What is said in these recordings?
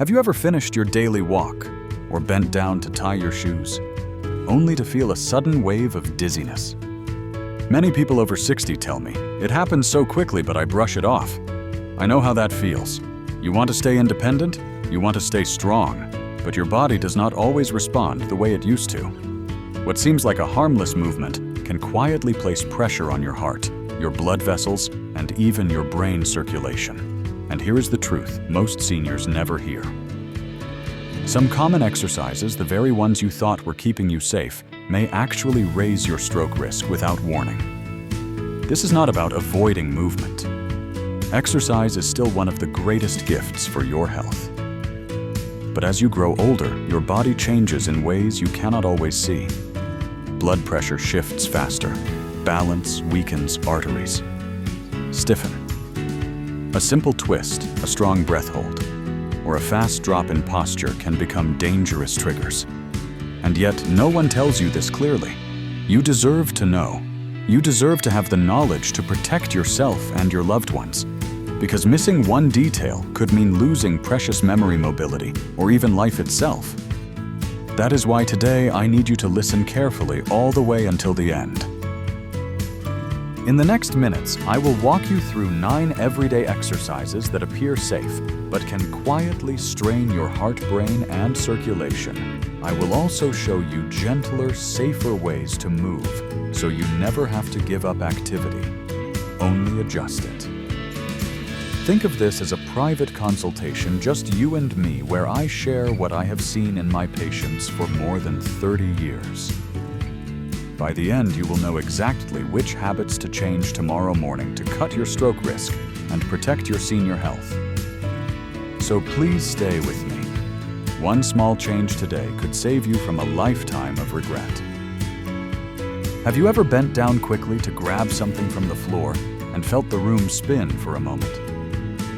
Have you ever finished your daily walk or bent down to tie your shoes, only to feel a sudden wave of dizziness? Many people over 60 tell me, "It happens so quickly, but I brush it off." I know how that feels. You want to stay independent, you want to stay strong, but your body does not always respond the way it used to. What seems like a harmless movement can quietly place pressure on your heart, your blood vessels, and even your brain circulation. And here is the truth most seniors never hear. Some common exercises, the very ones you thought were keeping you safe, may actually raise your stroke risk without warning. This is not about avoiding movement. Exercise is still one of the greatest gifts for your health. But as you grow older, your body changes in ways you cannot always see. Blood pressure shifts faster. Balance weakens arteries. Stiffen. A simple twist, a strong breath hold, or a fast drop in posture can become dangerous triggers. And yet, no one tells you this clearly. You deserve to know. You deserve to have the knowledge to protect yourself and your loved ones. Because missing one detail could mean losing precious memory mobility, or even life itself. That is why today I need you to listen carefully all the way until the end. In the next minutes, I will walk you through 9 everyday exercises that appear safe, but can quietly strain your heart, brain, and circulation. I will also show you gentler, safer ways to move, so you never have to give up activity, only adjust it. Think of this as a private consultation, just you and me, where I share what I have seen in my patients for more than 30 years. By the end, you will know exactly which habits to change tomorrow morning to cut your stroke risk and protect your senior health. So please stay with me. One small change today could save you from a lifetime of regret. Have you ever bent down quickly to grab something from the floor and felt the room spin for a moment?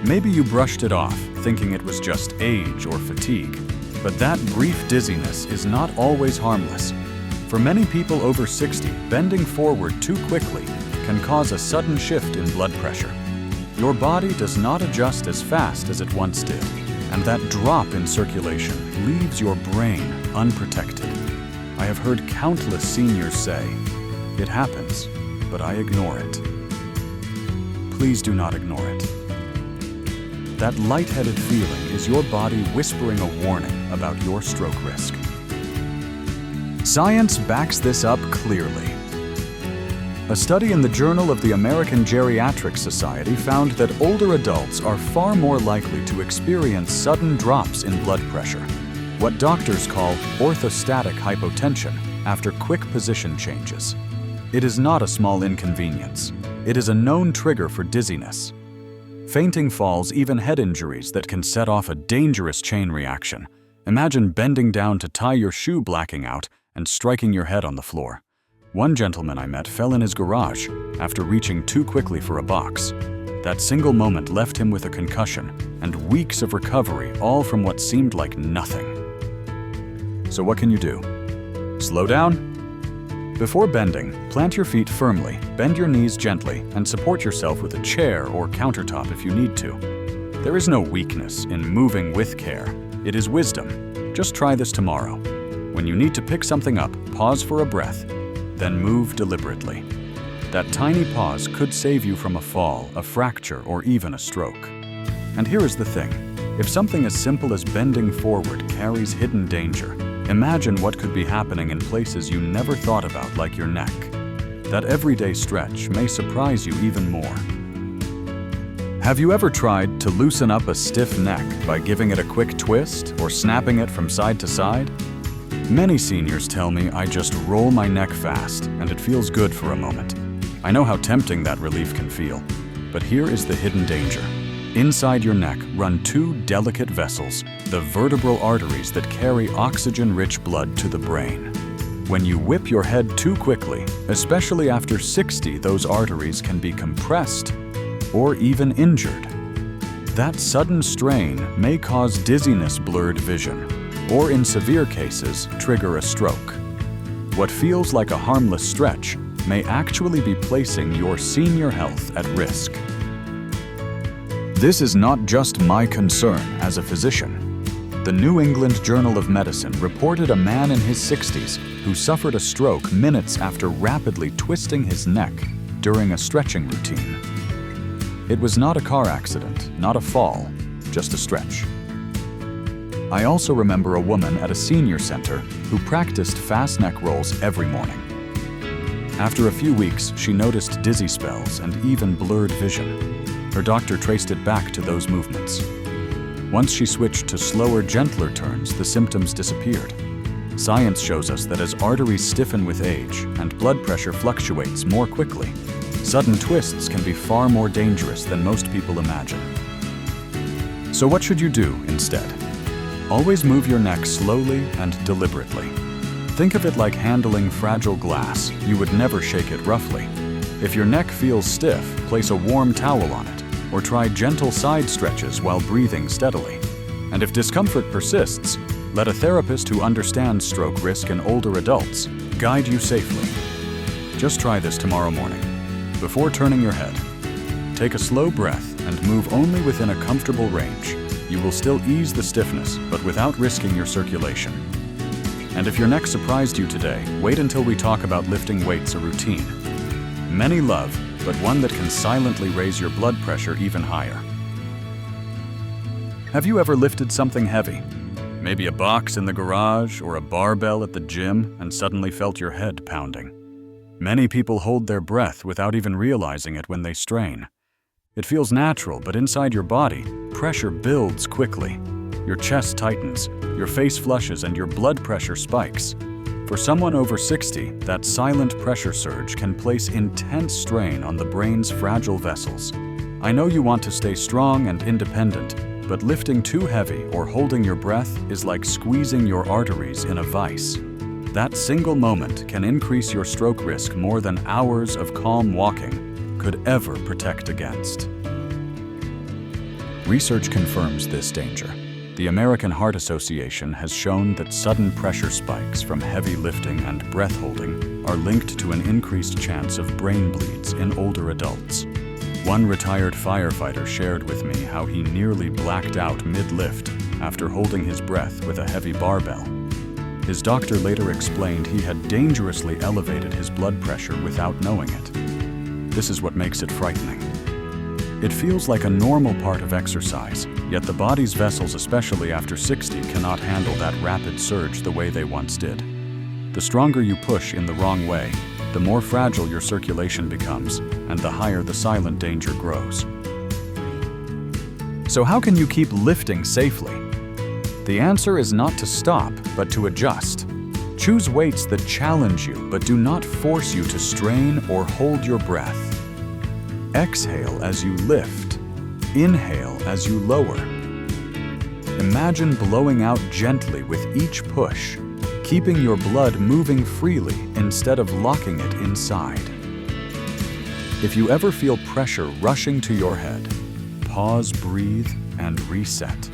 Maybe you brushed it off, thinking it was just age or fatigue, but that brief dizziness is not always harmless. For many people over 60, bending forward too quickly can cause a sudden shift in blood pressure. Your body does not adjust as fast as it once did, and that drop in circulation leaves your brain unprotected. I have heard countless seniors say, "It happens, but I ignore it." Please do not ignore it. That lightheaded feeling is your body whispering a warning about your stroke risk. Science backs this up clearly. A study in the Journal of the American Geriatric Society found that older adults are far more likely to experience sudden drops in blood pressure, what doctors call orthostatic hypotension, after quick position changes. It is not a small inconvenience. It is a known trigger for dizziness. Fainting falls, even head injuries that can set off a dangerous chain reaction. Imagine bending down to tie your shoe, blacking out, and striking your head on the floor. One gentleman I met fell in his garage after reaching too quickly for a box. That single moment left him with a concussion and weeks of recovery, all from what seemed like nothing. So what can you do? Slow down? Before bending, plant your feet firmly, bend your knees gently, and support yourself with a chair or countertop if you need to. There is no weakness in moving with care. It is wisdom. Just try this tomorrow. When you need to pick something up, pause for a breath, then move deliberately. That tiny pause could save you from a fall, a fracture, or even a stroke. And here is the thing. If something as simple as bending forward carries hidden danger, imagine what could be happening in places you never thought about, like your neck. That everyday stretch may surprise you even more. Have you ever tried to loosen up a stiff neck by giving it a quick twist or snapping it from side to side? Many seniors tell me I just roll my neck fast and it feels good for a moment. I know how tempting that relief can feel, but here is the hidden danger. Inside your neck run 2 delicate vessels, the vertebral arteries that carry oxygen-rich blood to the brain. When you whip your head too quickly, especially after 60, those arteries can be compressed or even injured. That sudden strain may cause dizziness, blurred vision, or in severe cases, trigger a stroke. What feels like a harmless stretch may actually be placing your senior health at risk. This is not just my concern as a physician. The New England Journal of Medicine reported a man in his 60s who suffered a stroke minutes after rapidly twisting his neck during a stretching routine. It was not a car accident, not a fall, just a stretch. I also remember a woman at a senior center who practiced fast neck rolls every morning. After a few weeks, she noticed dizzy spells and even blurred vision. Her doctor traced it back to those movements. Once she switched to slower, gentler turns, the symptoms disappeared. Science shows us that as arteries stiffen with age and blood pressure fluctuates more quickly, sudden twists can be far more dangerous than most people imagine. So what should you do instead? Always move your neck slowly and deliberately. Think of it like handling fragile glass. You would never shake it roughly. If your neck feels stiff, place a warm towel on it, or try gentle side stretches while breathing steadily. And if discomfort persists, let a therapist who understands stroke risk in older adults guide you safely. Just try this tomorrow morning. Before turning your head, take a slow breath and move only within a comfortable range. You will still ease the stiffness, but without risking your circulation. And if your neck surprised you today, wait until we talk about lifting weights, a routine many love, but one that can silently raise your blood pressure even higher. Have you ever lifted something heavy? Maybe a box in the garage or a barbell at the gym, and suddenly felt your head pounding. Many people hold their breath without even realizing it when they strain. It feels natural, but inside your body, pressure builds quickly. Your chest tightens, your face flushes, and your blood pressure spikes. For someone over 60, that silent pressure surge can place intense strain on the brain's fragile vessels. I know you want to stay strong and independent, but lifting too heavy or holding your breath is like squeezing your arteries in a vice. That single moment can increase your stroke risk more than hours of calm walking could ever protect against. Research confirms this danger. The American Heart Association has shown that sudden pressure spikes from heavy lifting and breath holding are linked to an increased chance of brain bleeds in older adults. One retired firefighter shared with me how he nearly blacked out mid-lift after holding his breath with a heavy barbell. His doctor later explained he had dangerously elevated his blood pressure without knowing it. This is what makes it frightening. It feels like a normal part of exercise, yet the body's vessels, especially after 60, cannot handle that rapid surge the way they once did. The stronger you push in the wrong way, the more fragile your circulation becomes, and the higher the silent danger grows. So how can you keep lifting safely? The answer is not to stop, but to adjust. Choose weights that challenge you, but do not force you to strain or hold your breath. Exhale as you lift. Inhale as you lower. Imagine blowing out gently with each push, keeping your blood moving freely instead of locking it inside. If you ever feel pressure rushing to your head, pause, breathe, and reset.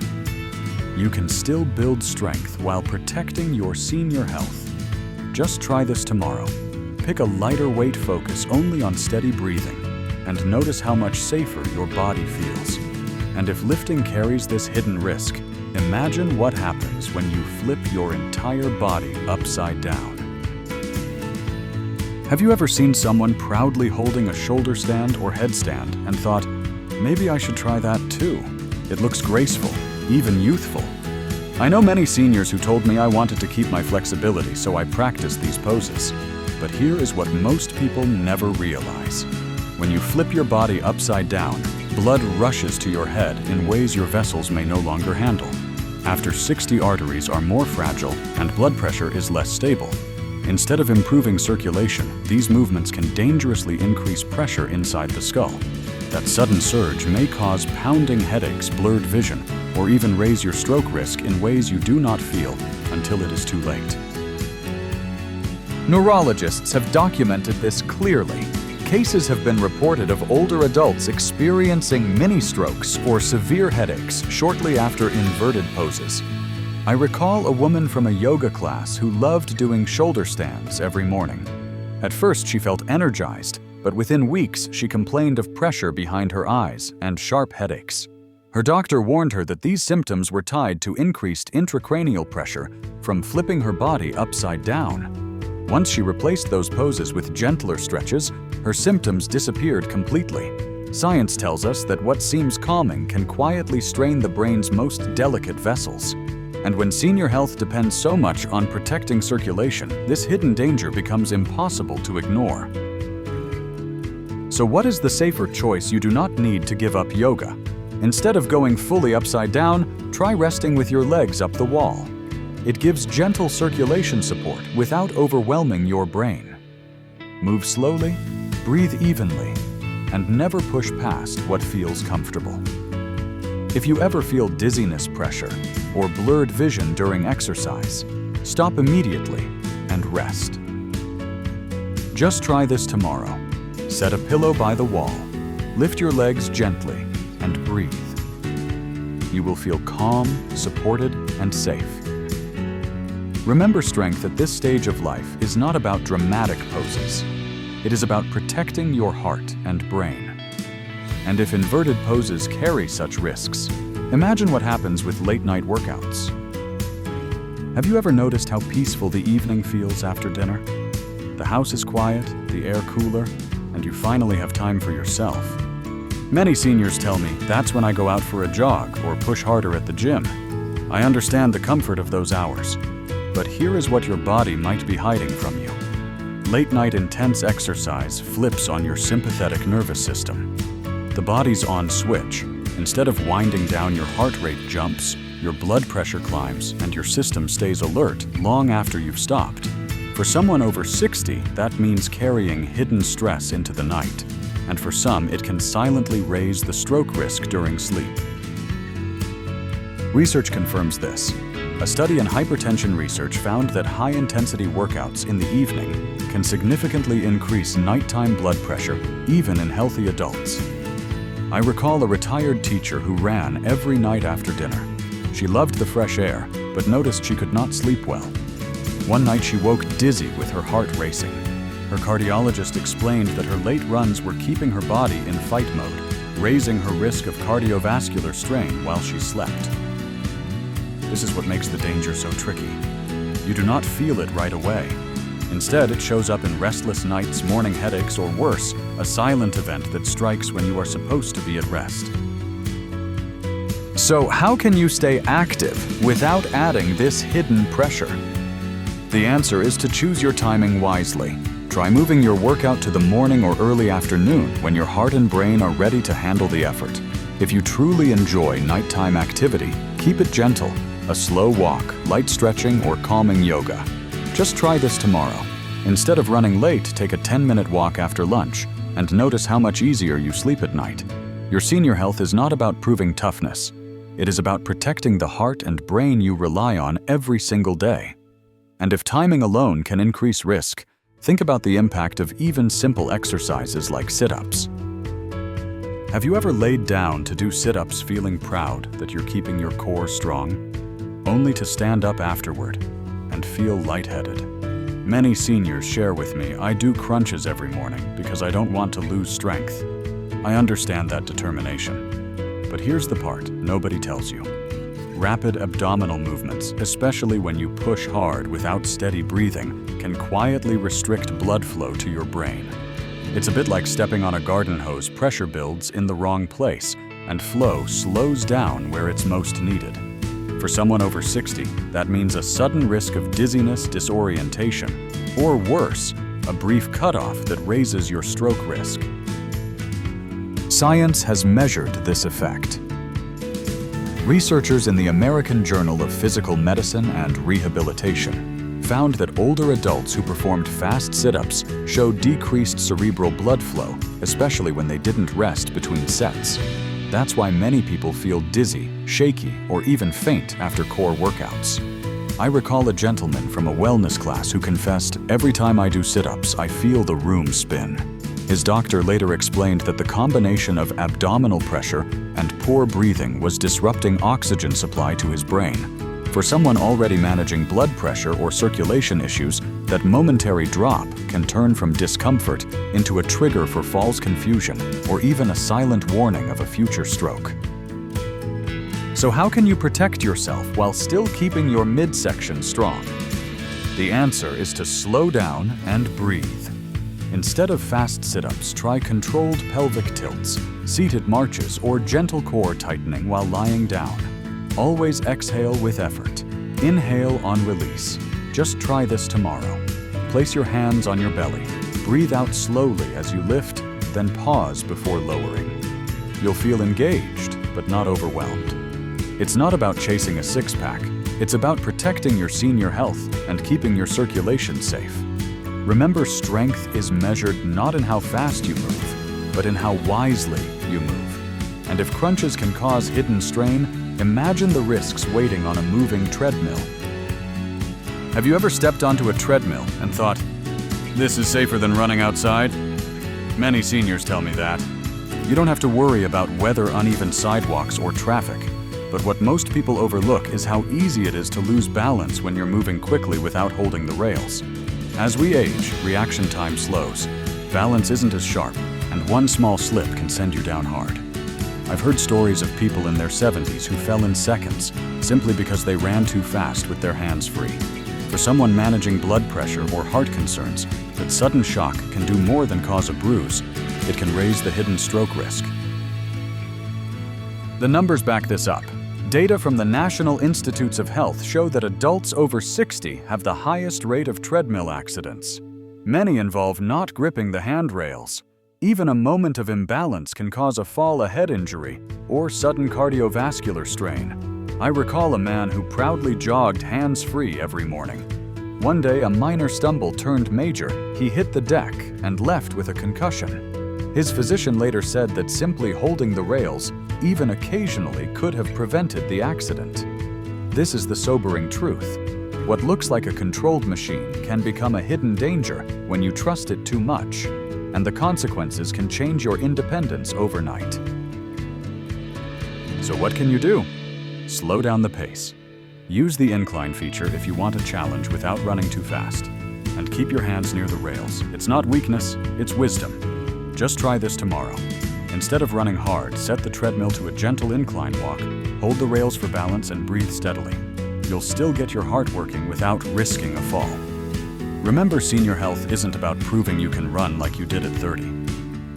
You can still build strength while protecting your senior health. Just try this tomorrow. Pick a lighter weight focus only on steady breathing, and notice how much safer your body feels. And if lifting carries this hidden risk, imagine what happens when you flip your entire body upside down. Have you ever seen someone proudly holding a shoulder stand or headstand and thought, maybe I should try that too? It looks graceful, even youthful. I know many seniors who told me I wanted to keep my flexibility, so I practiced these poses. But here is what most people never realize. When you flip your body upside down, blood rushes to your head in ways your vessels may no longer handle. After 60, arteries are more fragile and blood pressure is less stable. Instead of improving circulation, these movements can dangerously increase pressure inside the skull. That sudden surge may cause pounding headaches, blurred vision, or even raise your stroke risk in ways you do not feel until it is too late. Neurologists have documented this clearly. Cases have been reported of older adults experiencing mini-strokes or severe headaches shortly after inverted poses. I recall a woman from a yoga class who loved doing shoulder stands every morning. At first, she felt energized, but within weeks, she complained of pressure behind her eyes and sharp headaches. Her doctor warned her that these symptoms were tied to increased intracranial pressure from flipping her body upside down. Once she replaced those poses with gentler stretches, her symptoms disappeared completely. Science tells us that what seems calming can quietly strain the brain's most delicate vessels. And when senior health depends so much on protecting circulation, this hidden danger becomes impossible to ignore. So what is the safer choice? You do not need to give up yoga. Instead of going fully upside down, try resting with your legs up the wall. It gives gentle circulation support without overwhelming your brain. Move slowly, breathe evenly, and never push past what feels comfortable. If you ever feel dizziness, pressure, or blurred vision during exercise, stop immediately and rest. Just try this tomorrow. Set a pillow by the wall, lift your legs gently, and breathe. You will feel calm, supported, and safe. Remember, strength at this stage of life is not about dramatic poses. It is about protecting your heart and brain. And if inverted poses carry such risks, imagine what happens with late-night workouts. Have you ever noticed how peaceful the evening feels after dinner? The house is quiet, the air cooler, and you finally have time for yourself. Many seniors tell me that's when I go out for a jog or push harder at the gym. I understand the comfort of those hours, but here is what your body might be hiding from you. Late-night intense exercise flips on your sympathetic nervous system. The body's on switch. Instead of winding down, your heart rate jumps, your blood pressure climbs, and your system stays alert long after you've stopped. For someone over 60, that means carrying hidden stress into the night. And for some, it can silently raise the stroke risk during sleep. Research confirms this. A study in hypertension research found that high-intensity workouts in the evening can significantly increase nighttime blood pressure, even in healthy adults. I recall a retired teacher who ran every night after dinner. She loved the fresh air, but noticed she could not sleep well. One night she woke dizzy with her heart racing. Her cardiologist explained that her late runs were keeping her body in fight mode, raising her risk of cardiovascular strain while she slept. This is what makes the danger so tricky. You do not feel it right away. Instead, it shows up in restless nights, morning headaches, or worse, a silent event that strikes when you are supposed to be at rest. So how can you stay active without adding this hidden pressure? The answer is to choose your timing wisely. Try moving your workout to the morning or early afternoon when your heart and brain are ready to handle the effort. If you truly enjoy nighttime activity, keep it gentle. A slow walk, light stretching, or calming yoga. Just try this tomorrow. Instead of running late, take a 10-minute walk after lunch and notice how much easier you sleep at night. Your senior health is not about proving toughness. It is about protecting the heart and brain you rely on every single day. And if timing alone can increase risk, think about the impact of even simple exercises like sit-ups. Have you ever laid down to do sit-ups feeling proud that you're keeping your core strong, only to stand up afterward and feel lightheaded? Many seniors share with me, I do crunches every morning because I don't want to lose strength. I understand that determination. But here's the part nobody tells you. Rapid abdominal movements, especially when you push hard without steady breathing, can quietly restrict blood flow to your brain. It's a bit like stepping on a garden hose. Pressure builds in the wrong place, and flow slows down where it's most needed. For someone over 60, that means a sudden risk of dizziness, disorientation, or worse, a brief cutoff that raises your stroke risk. Science has measured this effect. Researchers in the American Journal of Physical Medicine and Rehabilitation found that older adults who performed fast sit-ups showed decreased cerebral blood flow, especially when they didn't rest between sets. That's why many people feel dizzy, shaky, or even faint after core workouts. I recall a gentleman from a wellness class who confessed, "Every time I do sit-ups, I feel the room spin." His doctor later explained that the combination of abdominal pressure and poor breathing was disrupting oxygen supply to his brain. For someone already managing blood pressure or circulation issues, that momentary drop can turn from discomfort into a trigger for false confusion or even a silent warning of a future stroke. So how can you protect yourself while still keeping your midsection strong? The answer is to slow down and breathe. Instead of fast sit-ups, try controlled pelvic tilts, seated marches, or gentle core tightening while lying down. Always exhale with effort. Inhale on release. Just try this tomorrow. Place your hands on your belly. Breathe out slowly as you lift, then pause before lowering. You'll feel engaged, but not overwhelmed. It's not about chasing a six-pack. It's about protecting your senior health and keeping your circulation safe. Remember, strength is measured not in how fast you move, but in how wisely you move. And if crunches can cause hidden strain, imagine the risks waiting on a moving treadmill. Have you ever stepped onto a treadmill and thought, "This is safer than running outside"? Many seniors tell me that. You don't have to worry about weather, uneven sidewalks, or traffic. But what most people overlook is how easy it is to lose balance when you're moving quickly without holding the rails. As we age, reaction time slows. Balance isn't as sharp, and one small slip can send you down hard. I've heard stories of people in their 70s who fell in seconds simply because they ran too fast with their hands free. For someone managing blood pressure or heart concerns, that sudden shock can do more than cause a bruise. It can raise the hidden stroke risk. The numbers back this up. Data from the National Institutes of Health show that adults over 60 have the highest rate of treadmill accidents. Many involve not gripping the handrails. Even a moment of imbalance can cause a fall, a head injury, or sudden cardiovascular strain. I recall a man who proudly jogged hands-free every morning. One day, a minor stumble turned major. He hit the deck and left with a concussion. His physician later said that simply holding the rails, even occasionally, could have prevented the accident. This is the sobering truth. What looks like a controlled machine can become a hidden danger when you trust it too much, and the consequences can change your independence overnight. So what can you do? Slow down the pace. Use the incline feature if you want a challenge without running too fast. And keep your hands near the rails. It's not weakness, it's wisdom. Just try this tomorrow. Instead of running hard, set the treadmill to a gentle incline walk, hold the rails for balance, and breathe steadily. You'll still get your heart working without risking a fall. Remember, senior health isn't about proving you can run like you did at 30.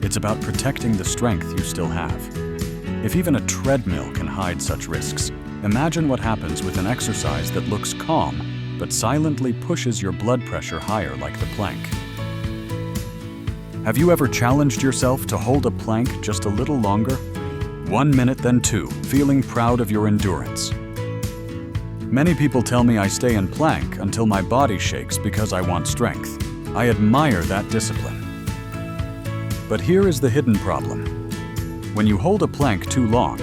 It's about protecting the strength you still have. If even a treadmill can hide such risks, imagine what happens with an exercise that looks calm, but silently pushes your blood pressure higher, like the plank. Have you ever challenged yourself to hold a plank just a little longer? 1 minute, then 2, feeling proud of your endurance. Many people tell me I stay in plank until my body shakes because I want strength. I admire that discipline. But here is the hidden problem. When you hold a plank too long,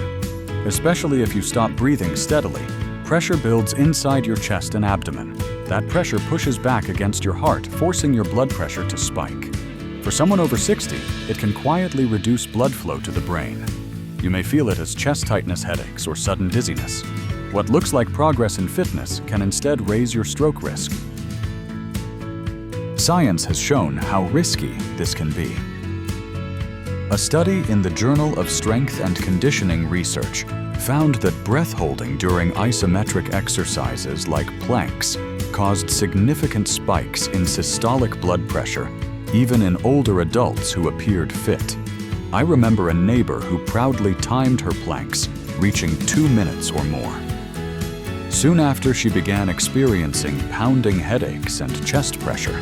especially if you stop breathing steadily, pressure builds inside your chest and abdomen. That pressure pushes back against your heart, forcing your blood pressure to spike. For someone over 60, it can quietly reduce blood flow to the brain. You may feel it as chest tightness, headaches, or sudden dizziness. What looks like progress in fitness can instead raise your stroke risk. Science has shown how risky this can be. A study in the Journal of Strength and Conditioning Research found that breath holding during isometric exercises like planks caused significant spikes in systolic blood pressure, even in older adults who appeared fit. I remember a neighbor who proudly timed her planks, reaching 2 minutes or more. Soon after, she began experiencing pounding headaches and chest pressure.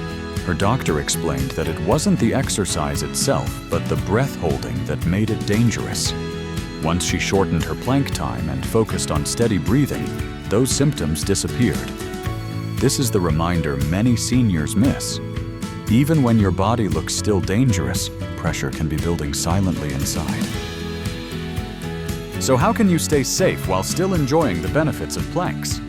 Her doctor explained that it wasn't the exercise itself, but the breath holding that made it dangerous. Once she shortened her plank time and focused on steady breathing, those symptoms disappeared. This is the reminder many seniors miss. Even when your body looks still dangerous, pressure can be building silently inside. So how can you stay safe while still enjoying the benefits of planks?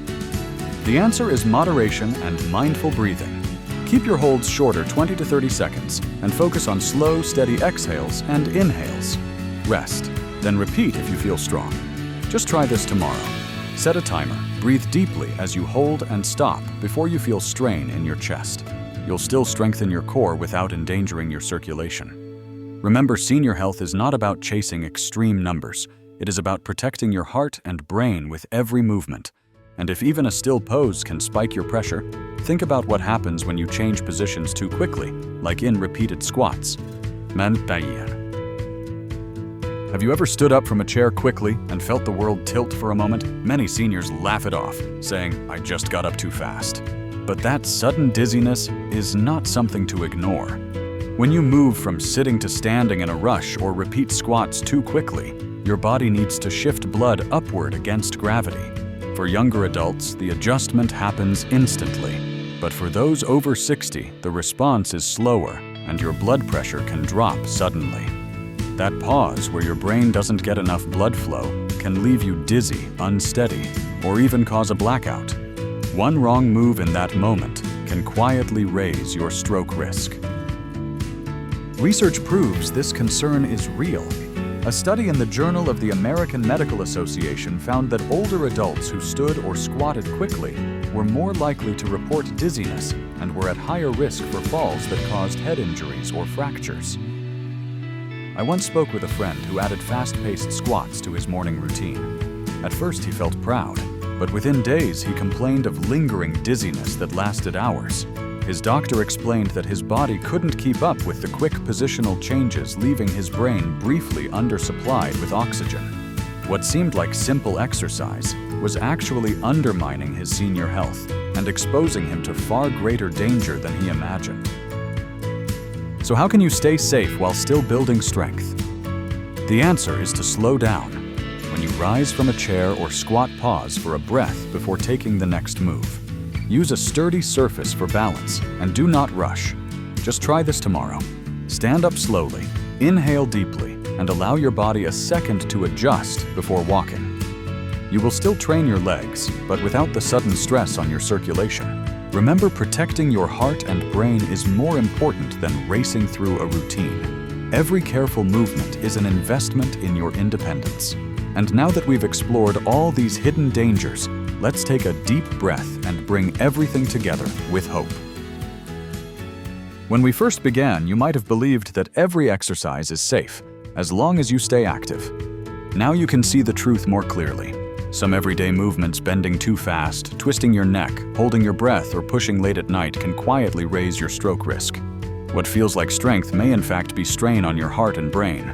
The answer is moderation and mindful breathing. Keep your holds shorter, 20 to 30 seconds, and focus on slow, steady exhales and inhales. Rest, then repeat if you feel strong. Just try this tomorrow. Set a timer. Breathe deeply as you hold and stop before you feel strain in your chest. You'll still strengthen your core without endangering your circulation. Remember, senior health is not about chasing extreme numbers. It is about protecting your heart and brain with every movement. And if even a still pose can spike your pressure, think about what happens when you change positions too quickly, like in repeated squats. Have you ever stood up from a chair quickly and felt the world tilt for a moment? Many seniors laugh it off, saying, "I just got up too fast." But that sudden dizziness is not something to ignore. When you move from sitting to standing in a rush or repeat squats too quickly, your body needs to shift blood upward against gravity. For younger adults, the adjustment happens instantly. But for those over 60, the response is slower and your blood pressure can drop suddenly. That pause where your brain doesn't get enough blood flow can leave you dizzy, unsteady, or even cause a blackout. One wrong move in that moment can quietly raise your stroke risk. Research proves this concern is real. A study in the Journal of the American Medical Association found that older adults who stood or squatted quickly were more likely to report dizziness and were at higher risk for falls that caused head injuries or fractures. I once spoke with a friend who added fast-paced squats to his morning routine. At first he felt proud, but within days he complained of lingering dizziness that lasted hours. His doctor explained that his body couldn't keep up with the quick positional changes, leaving his brain briefly undersupplied with oxygen. What seemed like simple exercise was actually undermining his senior health and exposing him to far greater danger than he imagined. So how can you stay safe while still building strength? The answer is to slow down. When you rise from a chair or squat, pause for a breath before taking the next move. Use a sturdy surface for balance and do not rush. Just try this tomorrow. Stand up slowly, inhale deeply, and allow your body a second to adjust before walking. You will still train your legs, but without the sudden stress on your circulation. Remember, protecting your heart and brain is more important than racing through a routine. Every careful movement is an investment in your independence. And now that we've explored all these hidden dangers, let's take a deep breath and bring everything together with hope. When we first began, you might have believed that every exercise is safe, as long as you stay active. Now you can see the truth more clearly. Some everyday movements, bending too fast, twisting your neck, holding your breath, or pushing late at night can quietly raise your stroke risk. What feels like strength may in fact be strain on your heart and brain.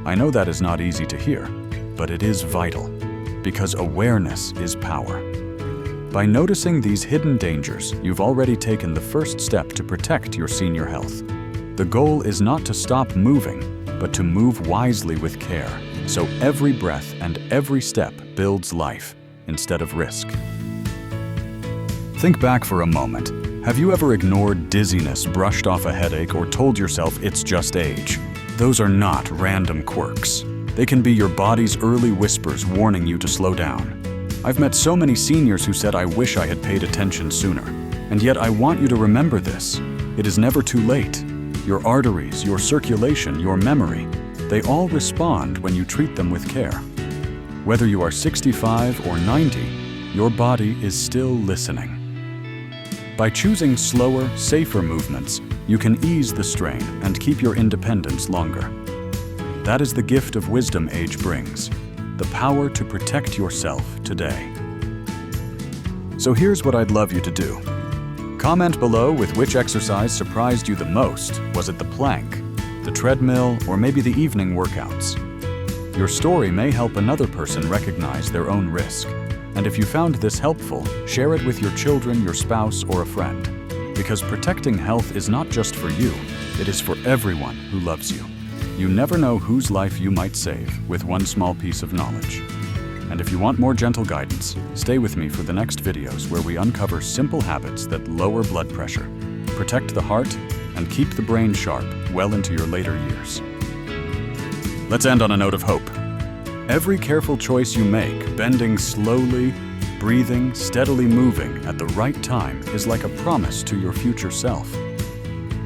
I know that is not easy to hear, but it is vital, because awareness is power. By noticing these hidden dangers, you've already taken the first step to protect your senior health. The goal is not to stop moving, but to move wisely with care, so every breath and every step builds life instead of risk. Think back for a moment. Have you ever ignored dizziness, brushed off a headache, or told yourself it's just age? Those are not random quirks. They can be your body's early whispers warning you to slow down. I've met so many seniors who said, "I wish I had paid attention sooner." And yet I want you to remember this. It is never too late. Your arteries, your circulation, your memory, they all respond when you treat them with care. Whether you are 65 or 90, your body is still listening. By choosing slower, safer movements, you can ease the strain and keep your independence longer. That is the gift of wisdom age brings, the power to protect yourself today. So here's what I'd love you to do. Comment below with which exercise surprised you the most. Was it the plank, the treadmill, or maybe the evening workouts? Your story may help another person recognize their own risk. And if you found this helpful, share it with your children, your spouse, or a friend. Because protecting health is not just for you, it is for everyone who loves you. You never know whose life you might save with one small piece of knowledge. And if you want more gentle guidance, stay with me for the next videos where we uncover simple habits that lower blood pressure, protect the heart, and keep the brain sharp well into your later years. Let's end on a note of hope. Every careful choice you make, bending slowly, breathing, steadily moving at the right time, is like a promise to your future self.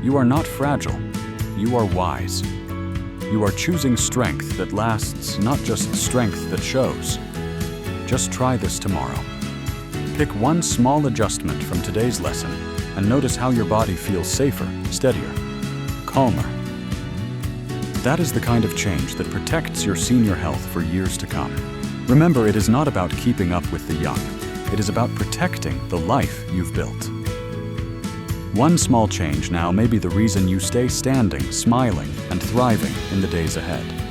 You are not fragile. You are wise. You are choosing strength that lasts, not just strength that shows. Just try this tomorrow. Pick one small adjustment from today's lesson and notice how your body feels safer, steadier, calmer. That is the kind of change that protects your senior health for years to come. Remember, it is not about keeping up with the young. It is about protecting the life you've built. One small change now may be the reason you stay standing, smiling, and thriving in the days ahead.